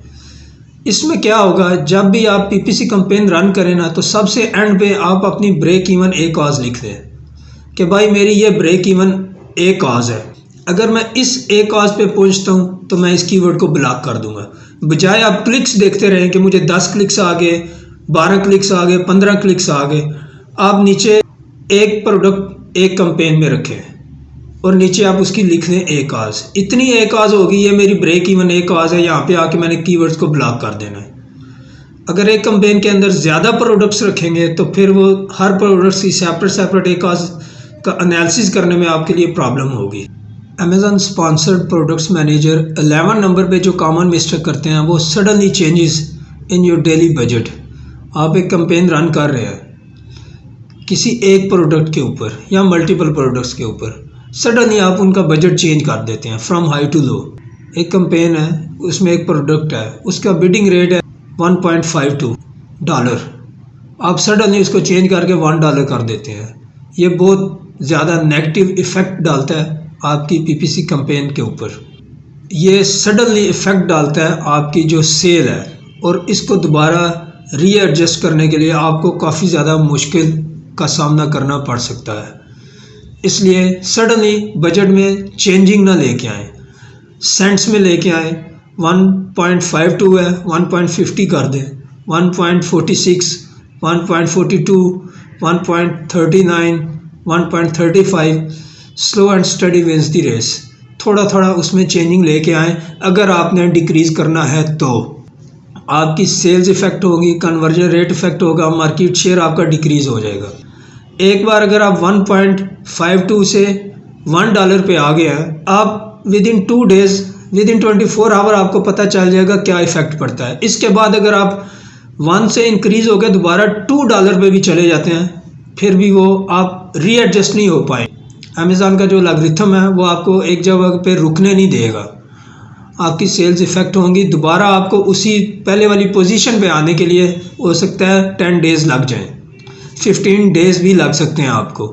इसमें क्या होगा, जब भी आप पीपीसी कैंपेन रन करें ना तो सबसे एंड पे आप अपनी ब्रेक इवन ए कॉज लिख दें कि भाई मेरी ये ब्रेक इवन ए कॉज है। अगर मैं इस ए कॉज पे पहुंचता हूँ तो मैं इस कीवर्ड को ब्लॉक कर दूंगा। बजाय आप क्लिक्स देखते रहें कि मुझे 10 क्लिक्स आ गए, 12 क्लिक्स आ गए, 15 क्लिक्स आ गए, आप नीचे एक प्रोडक्ट एक कैंपेन में रखें और नीचे आप उसकी लिख दें ए कॉज। इतनी ए कॉज होगी, ये मेरी ब्रेक इवन ए कॉज है, यहाँ पे आके मैंने कीवर्ड्स को ब्लॉक कर देना है। अगर एक कैंपेन के अंदर ज़्यादा प्रोडक्ट्स रखेंगे तो फिर वो हर प्रोडक्ट्स की सेपरेट ए कॉज का एनालिसिस करने में आपके लिए प्रॉब्लम होगी। Amazon sponsored products manager 11 number पे जो कॉमन मिस्टेक करते हैं वो suddenly changes in your daily budget. आप एक कैंपेन रन कर रहे हैं किसी एक प्रोडक्ट के ऊपर या मल्टीपल प्रोडक्ट्स के ऊपर, सडनली आप उनका बजट चेंज कर देते हैं फ्रॉम हाई टू लो। एक कैंपेन है, उसमें एक प्रोडक्ट है, उसका बिडिंग रेट है $1.52, आप सडनली उसको चेंज करके $1 कर देते हैं। ये बहुत ज़्यादा नेगेटिव इफ़ेक्ट डालता है आपकी पीपीसी कैंपेन के ऊपर। ये सडनली इफ़ेक्ट डालता है आपकी जो सेल है और इसको दोबारा रीएडजस्ट करने के लिए आपको काफ़ी ज़्यादा मुश्किल का सामना करना पड़ सकता है। इसलिए सडनली बजट में चेंजिंग ना लेके आएँ, सेंट्स में लेके आएँ। 1.52 है, 1.50 कर दें, 1.46, 1.42, 1.39, 1.35। Slow and steady wins the race. थोड़ा थोड़ा उसमें चेंजिंग लेके आएँ। अगर आपने डिक्रीज़ करना है तो आपकी सेल्स इफ़ेक्ट होगी, कन्वर्जन रेट इफ़ेक्ट होगा, मार्केट शेयर आपका डिक्रीज़ हो जाएगा। एक बार अगर आप 1.52 से $1 पे आ गए हैं, आप within 2 days, within 24 hour आपको पता चल जाएगा क्या इफ़ेक्ट पड़ता है। इसके बाद अगर आप 1 से इंक्रीज़ होकर दोबारा $2 पे भी चले जाते हैं, फिर भी वो आप रीएडजस्ट नहीं हो पाए। अमेज़ॉन का जो लॉगरिथम है वो आपको एक जगह पे रुकने नहीं देगा। आपकी सेल्स इफ़ेक्ट होंगी, दोबारा आपको उसी पहले वाली पोजीशन पे आने के लिए हो सकता है 10 डेज़ लग जाएं, 15 डेज़ भी लग सकते हैं आपको।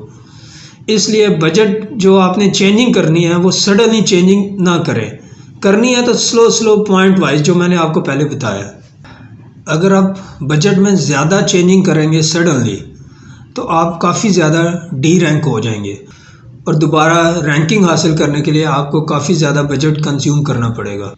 इसलिए बजट जो आपने चेंजिंग करनी है वो सडनली चेंजिंग ना करें। करनी है तो स्लो पॉइंट वाइज, जो मैंने आपको पहले बताया। अगर आप बजट में ज़्यादा चेंजिंग करेंगे सडनली तो आप काफ़ी ज़्यादा डी रैंक हो जाएंगे और दोबारा रैंकिंग हासिल करने के लिए आपको काफ़ी ज़्यादा बजट कंज्यूम करना पड़ेगा।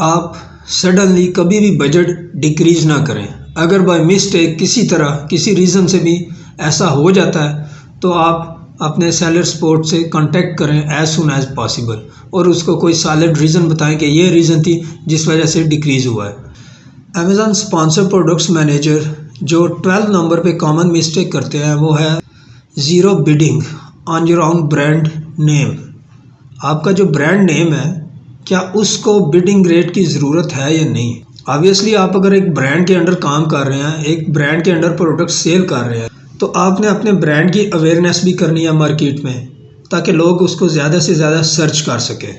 आप सडनली कभी भी बजट डिक्रीज़ ना करें। अगर बाय मिस्टेक किसी तरह किसी रीज़न से भी ऐसा हो जाता है तो आप अपने सेलर सपोर्ट से कांटेक्ट करें एज सुन एज पॉसिबल और उसको कोई सॉलिड रीज़न बताएं कि ये रीज़न थी जिस वजह से डिक्रीज़ हुआ है। अमेज़न स्पॉन्सर प्रोडक्ट्स मैनेजर जो 12 नंबर पे कॉमन मिस्टेक करते हैं वो है zero bidding on your own brand name. आपका जो ब्रांड नेम है क्या उसको बिडिंग रेट की ज़रूरत है या नहीं? ऑब्वियसली आप अगर एक ब्रांड के अंडर काम कर रहे हैं, एक ब्रांड के अंडर प्रोडक्ट सेल कर रहे हैं, तो आपने अपने ब्रांड की अवेयरनेस भी करनी है मार्केट में, ताकि लोग उसको ज़्यादा से ज़्यादा सर्च कर सकें।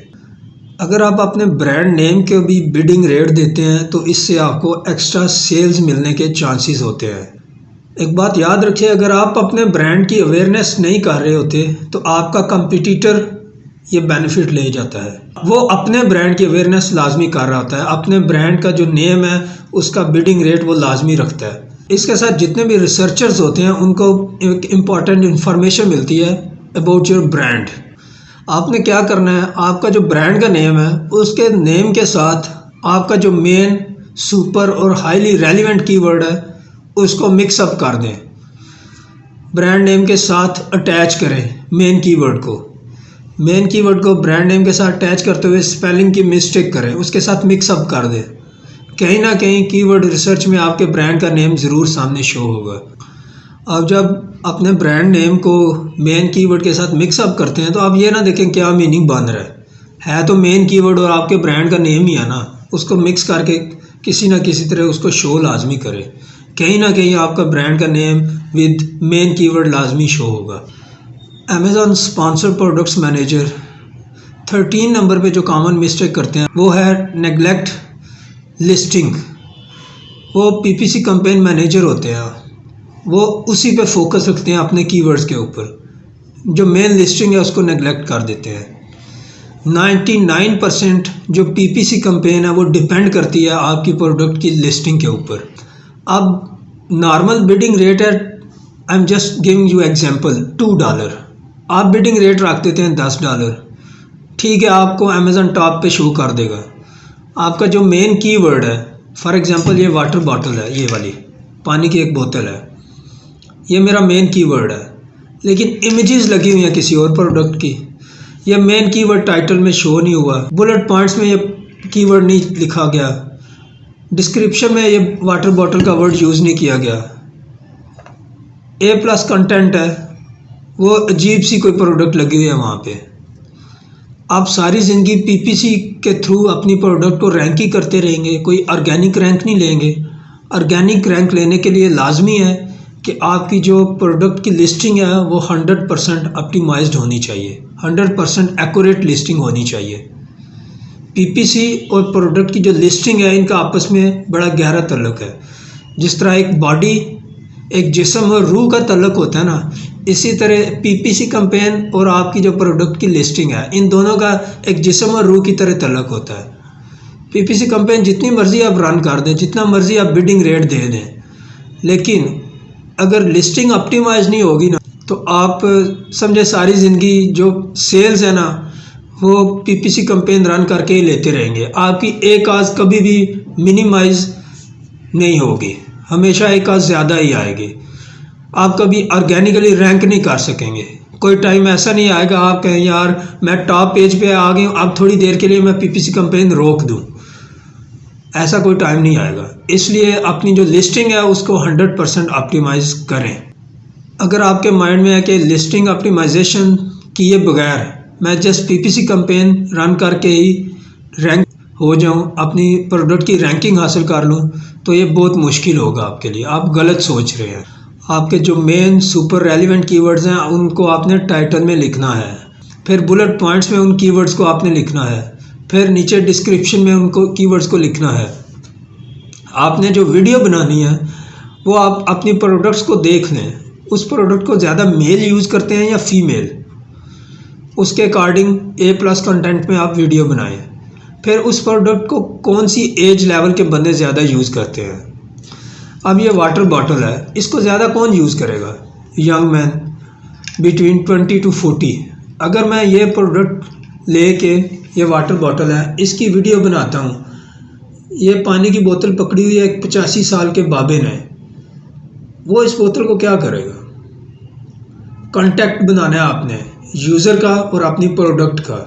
अगर आप अपने ब्रांड नेम के भी बिडिंग रेट देते हैं तो इससे आपको एक्स्ट्रा सेल्स मिलने के चांसेस होते हैं। एक बात याद रखिए, अगर आप अपने ब्रांड की अवेयरनेस नहीं कर रहे होते तो आपका कंपटीटर ये बेनिफिट ले जाता है। वो अपने ब्रांड की अवेयरनेस लाजमी कर रहा होता है, अपने ब्रांड का जो नेम है उसका बिडिंग रेट वो लाजमी रखता है। इसके साथ जितने भी रिसर्चर्स होते हैं उनको एक इम्पॉर्टेंट इन्फॉर्मेशन मिलती है अबाउट योर ब्रांड। आपने क्या करना है, आपका जो ब्रांड का नेम है उसके नेम के साथ आपका जो मेन सुपर और हाईली रेलिवेंट कीवर्ड है उसको मिक्सअप कर दें, ब्रांड नेम के साथ अटैच करें मेन कीवर्ड को। मेन कीवर्ड को ब्रांड नेम के साथ अटैच करते हुए स्पेलिंग की मिस्टेक करें, उसके साथ मिक्सअप कर दें। कहीं ना कहीं कीवर्ड रिसर्च में आपके ब्रांड का नेम ज़रूर सामने शो होगा। अब जब अपने ब्रांड नेम को मेन कीवर्ड के साथ मिक्सअप करते हैं तो आप ये ना देखें क्या मीनिंग बन रहा है तो मेन कीवर्ड और आपके ब्रांड का नेम ही है ना, उसको मिक्स करके किसी ना किसी तरह उसको शो लाजमी करें। कहीं ना कहीं आपका ब्रांड का नेम विद मेन कीवर्ड लाजमी शो होगा। Amazon sponsor products manager 13 number पे जो कॉमन मिस्टेक करते हैं वो है नेगलेक्ट लिस्टिंग। वो पीपीसी कैंपेन मैनेजर होते हैं, वो उसी पे फोकस रखते हैं अपने कीवर्ड्स के ऊपर, जो मेन लिस्टिंग है उसको नेगलेक्ट कर देते हैं। 99% जो पीपीसी कैंपेन है वो डिपेंड करती है आपकी प्रोडक्ट की लिस्टिंग के ऊपर। अब नॉर्मल बिडिंग रेट है, I am just giving you example, $2। आप बिडिंग रेट रख देते हैं $10, ठीक है, आपको अमेज़न टॉप पे शो कर देगा। आपका जो मेन कीवर्ड है, फॉर एग्जांपल ये वाटर बॉटल है, ये वाली पानी की एक बोतल है, ये मेरा मेन कीवर्ड है, लेकिन इमेजेस लगी हुई हैं किसी और प्रोडक्ट की, ये मेन कीवर्ड टाइटल में शो नहीं हुआ, बुलेट पॉइंट्स में ये कीवर्ड नहीं लिखा गया, डिस्क्रिप्शन में ये वाटर बॉटल का वर्ड यूज़ नहीं किया गया, A+ कंटेंट है, वो अजीब सी कोई प्रोडक्ट लगी हुई है वहाँ पे। आप सारी ज़िंदगी पीपीसी के थ्रू अपनी प्रोडक्ट को रैंक ही करते रहेंगे, कोई ऑर्गेनिक रैंक नहीं लेंगे। ऑर्गेनिक रैंक लेने के लिए लाजमी है कि आपकी जो प्रोडक्ट की लिस्टिंग है वो 100% ऑप्टिमाइज्ड होनी चाहिए, 100% एक्यूरेट लिस्टिंग होनी चाहिए। पीपीसी और प्रोडक्ट की जो लिस्टिंग है इनका आपस में बड़ा गहरा तल्लुक है। जिस तरह एक बॉडी, एक जिस्म और रूह का तल्लुक होता है ना, इसी तरह पीपीसी कैंपेन और आपकी जो प्रोडक्ट की लिस्टिंग है इन दोनों का एक जिस्म और रूह की तरह तल्लुक होता है। पीपीसी कैंपेन जितनी मर्ज़ी आप रन कर दें, जितना मर्ज़ी आप बिडिंग रेट दे दें, लेकिन अगर लिस्टिंग ऑप्टिमाइज नहीं होगी ना तो आप समझे सारी ज़िंदगी जो सेल्स है ना वो पीपीसी कैंपेन रन करके ही लेते रहेंगे। आपकी एक आज़ कभी भी मिनिमाइज नहीं होगी, हमेशा एक आज़ ज़्यादा ही आएगी। आप कभी ऑर्गेनिकली रैंक नहीं कर सकेंगे। कोई टाइम ऐसा नहीं आएगा आप कहें यार मैं टॉप पेज पे आ गई हूँ, अब थोड़ी देर के लिए मैं पीपीसी कैंपेन रोक दूँ, ऐसा कोई टाइम नहीं आएगा। इसलिए अपनी जो लिस्टिंग है उसको 100% ऑप्टिमाइज़ करें। अगर आपके माइंड में है कि लिस्टिंग ऑप्टिमाइजेशन किए बगैर मैं जस्ट पीपीसी कैंपेन रन करके ही रैंक हो जाऊं, अपनी प्रोडक्ट की रैंकिंग हासिल कर लूं, तो ये बहुत मुश्किल होगा आपके लिए। आप गलत सोच रहे हैं। आपके जो मेन सुपर रेलिवेंट कीवर्ड्स हैं उनको आपने टाइटल में लिखना है, फिर बुलेट पॉइंट्स में उन कीवर्ड्स को आपने लिखना है, फिर नीचे डिस्क्रिप्शन में उनको कीवर्ड्स को लिखना है। आपने जो वीडियो बनानी है वो आप अपनी प्रोडक्ट्स को देख लें, उस प्रोडक्ट को ज़्यादा मेल यूज़ करते हैं या फीमेल, उसके अकॉर्डिंग A+ कंटेंट में आप वीडियो बनाएं। फिर उस प्रोडक्ट को कौन सी एज लेवल के बंदे ज़्यादा यूज़ करते हैं। अब ये वाटर बॉटल है, इसको ज़्यादा कौन यूज़ करेगा, यंग मैन बिटवीन 20 to 40। अगर मैं ये प्रोडक्ट लेके, ये वाटर बॉटल है, इसकी वीडियो बनाता हूँ, ये पानी की बोतल पकड़ी हुई है एक 85 साल के बाबे ने, वो इस बोतल को क्या करेगा। कॉन्टैक्ट बनाना है आपने यूज़र का और अपनी प्रोडक्ट का।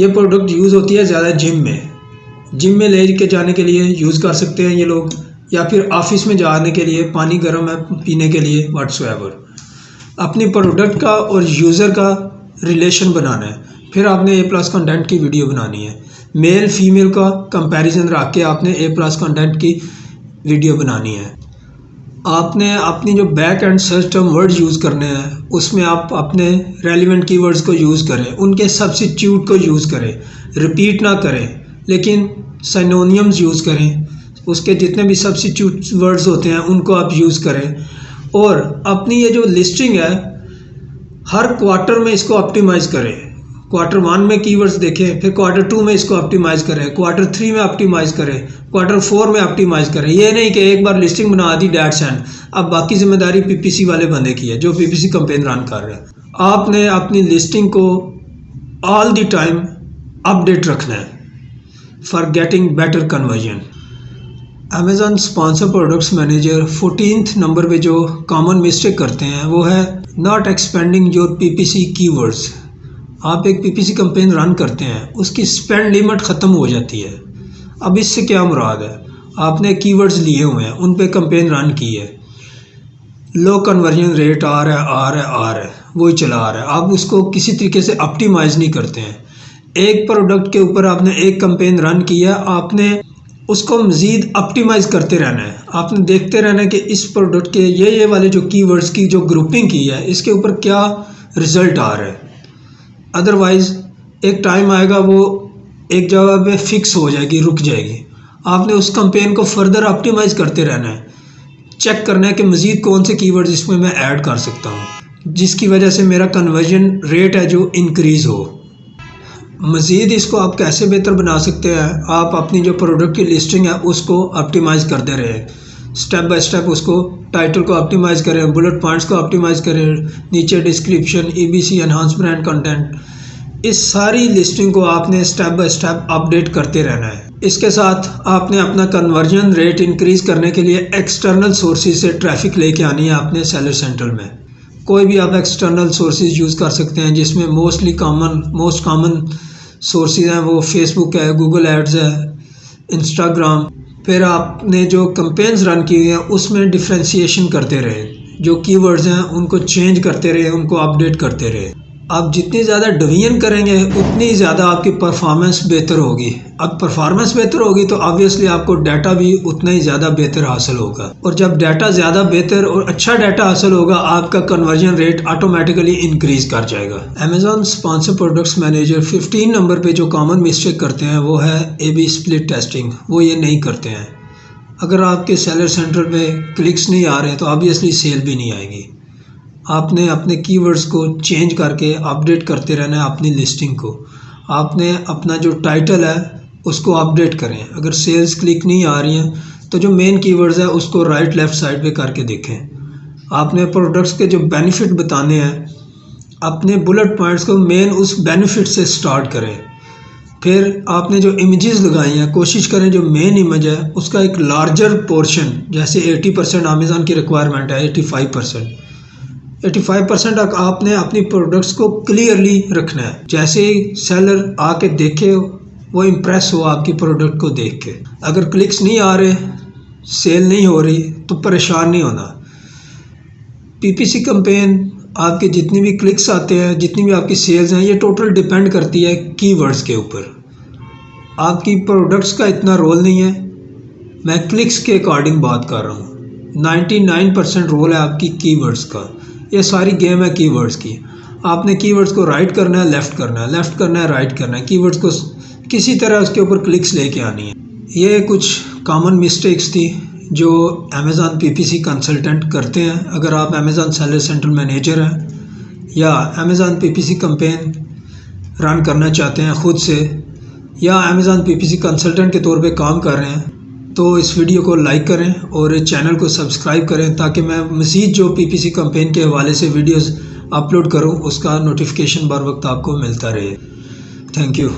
ये प्रोडक्ट यूज़ होती है ज़्यादा जिम में ले के जाने के लिए यूज़ कर सकते हैं ये लोग, या फिर ऑफिस में जाने के लिए, पानी गर्म है पीने के लिए, व्हाट्सएवर। अपनी प्रोडक्ट का और यूज़र का रिलेशन बनाना है। फिर आपने A+ कंटेंट की वीडियो बनानी है। मेल फीमेल का कंपैरिजन रख के आपने A+ कंटेंट की वीडियो बनानी है। आपने अपनी जो back and search term word use करने हैं उसमें आप अपने रेलिवेंट कीवर्ड्स को यूज़ करें, उनके सब्स्टिट्यूट को यूज़ करें, रिपीट ना करें लेकिन सिनोनिम्स यूज़ करें, उसके जितने भी सब्स्टिट्यूट वर्ड्स होते हैं उनको आप यूज़ करें। और अपनी ये जो लिस्टिंग है हर क्वार्टर में इसको ऑप्टिमाइज़ करें। क्वार्टर 1 में कीवर्ड्स देखें, फिर क्वार्टर 2 में इसको ऑप्टिमाइज़ करें, क्वार्टर 3 में ऑप्टिमाइज़ करें, क्वार्टर 4 में ऑप्टिमाइज़ करें। ये नहीं कि एक बार लिस्टिंग बना दी डेट्स एंड अब बाकी जिम्मेदारी PPC वाले बंदे की है जो PPC कैंपेन रन कर रहे हैं। आपने अपनी लिस्टिंग को ऑल द टाइम अपडेट रखना है for getting better conversion. Amazon sponsor products manager 14th number पे जो कॉमन मिस्टेक करते हैं वो है not expanding your PPC keywords. आप एक PPC कैंपेन रन करते हैं, उसकी स्पेंड लिमिट ख़त्म हो जाती है। अब इससे क्या मुराद है, आपने कीवर्ड्स लिए हुए हैं, उन पे कैंपेन रन की है, लो कन्वर्जन रेट आ रहा है वही चला आ रहा है, आप उसको किसी तरीके से ऑप्टिमाइज़ नहीं करते हैं। एक प्रोडक्ट के ऊपर आपने एक कैंपेन रन किया, आपने उसको मज़ीद ऑप्टिमाइज़ करते रहना है। आपने देखते रहना है कि इस प्रोडक्ट के ये वाले जो कीवर्ड्स की जो ग्रुपिंग की है इसके ऊपर क्या रिज़ल्ट आ रहा है। अदरवाइज़ एक टाइम आएगा वो एक जगह पे फिक्स हो जाएगी, रुक जाएगी। आपने उस कैंपेन को फर्दर ऑप्टिमाइज़ करते रहना है, चेक करना है कि मज़ीद कौन से कीवर्ड्स इसमें मैं ऐड कर सकता हूँ जिसकी वजह से मेरा कन्वर्जन रेट है जो इंक्रीज़ हो। मज़ीद इसको आप कैसे बेहतर बना सकते हैं, आप अपनी जो प्रोडक्ट की लिस्टिंग है उसको ऑप्टिमाइज़ करते रहें, स्टेप बाय स्टेप उसको टाइटल को ऑप्टिमाइज़ करें, बुलेट पॉइंट्स को ऑप्टिमाइज़ करें, नीचे description, EBC, enhance brand content, इस सारी लिस्टिंग को आपने स्टेप बाय स्टेप अपडेट करते रहना है। इसके साथ आपने अपना कन्वर्जन रेट इंक्रीज़ करने के लिए एक्सटर्नल सोर्सेज से ट्रैफिक लेके आनी है अपने सेलर सेंट्रल में। कोई भी आप एक्सटर्नल सोर्सेज यूज़ कर सकते हैं जिसमें मोस्ट कॉमन सोर्सेज हैं वो फेसबुक है, गूगल एड्स है, इंस्टाग्राम। फिर आपने जो कैंपेन्स रन की हुई हैं उसमें डिफ्रेंशिएशन करते रहे, जो कीवर्ड्स हैं उनको चेंज करते रहे, उनको अपडेट करते रहे। आप जितनी ज़्यादा डिवीजन करेंगे उतनी ज़्यादा आपकी परफॉर्मेंस बेहतर होगी। अब परफॉर्मेंस बेहतर होगी तो ऑब्वियसली आपको डाटा भी उतना ही ज़्यादा बेहतर हासिल होगा, और जब डाटा ज़्यादा बेहतर और अच्छा डाटा हासिल होगा आपका कन्वर्जन रेट ऑटोमेटिकली इंक्रीज़ कर जाएगा। Amazon sponsor products manager 15 number पे जो कॉमन मिस्टेक करते हैं वो है AB स्प्लिट टेस्टिंग। वो ये नहीं करते हैं। अगर आपके सेलर सेंटर पे क्लिक्स नहीं आ रहे तो ऑब्वियसली सेल भी नहीं आएगी। आपने अपने कीवर्ड्स को चेंज करके अपडेट करते रहना है अपनी लिस्टिंग को। आपने अपना जो टाइटल है उसको अपडेट करें। अगर सेल्स क्लिक नहीं आ रही हैं तो जो मेन कीवर्ड्स है उसको राइट लेफ़्ट साइड पे करके देखें। आपने प्रोडक्ट्स के जो बेनिफिट बताने हैं, अपने बुलेट पॉइंट्स को मेन उस बेनिफिट से स्टार्ट करें। फिर आपने जो इमेजेस लगाई हैं कोशिश करें जो मेन इमेज है उसका एक लार्जर पोर्शन, जैसे 80% अमेज़ॉन की रिक्वायरमेंट है, 85% तक आपने अपनी प्रोडक्ट्स को क्लियरली रखना है। जैसे ही सेलर आके देखे वो इम्प्रेस हो आपकी प्रोडक्ट को देख के। अगर क्लिक्स नहीं आ रहे, सेल नहीं हो रही तो परेशान नहीं होना। PPC कैंपेन आपके जितनी भी क्लिक्स आते हैं, जितनी भी आपकी सेल्स हैं, ये टोटल डिपेंड करती है कीवर्ड्स के ऊपर। आपकी प्रोडक्ट्स का इतना रोल नहीं है, मैं क्लिक्स के अकॉर्डिंग बात कर रहा हूँ। 99% रोल है आपकी कीवर्ड्स का। ये सारी गेम है कीवर्ड्स की। आपने कीवर्ड्स को राइट करना है, लेफ़्ट करना है, लेफ़्ट करना है, राइट करना है, कीवर्ड्स को किसी तरह उसके ऊपर क्लिक्स लेके आनी है। ये कुछ कॉमन मिस्टेक्स थी जो अमेज़ॉन PPC कंसल्टेंट करते हैं। अगर आप अमेज़ॉन सेलर सेंट्रल मैनेजर हैं या अमेज़ॉन PPC कैंपेन रन करना चाहते हैं ख़ुद से, या अमेज़ॉन PPC कंसल्टेंट के तौर पे काम कर रहे हैं, तो इस वीडियो को लाइक करें और चैनल को सब्सक्राइब करें ताकि मैं मज़ीद जो PPC कैंपेन के हवाले से वीडियोस अपलोड करूं उसका नोटिफिकेशन बर वक्त आपको मिलता रहे। Thank you.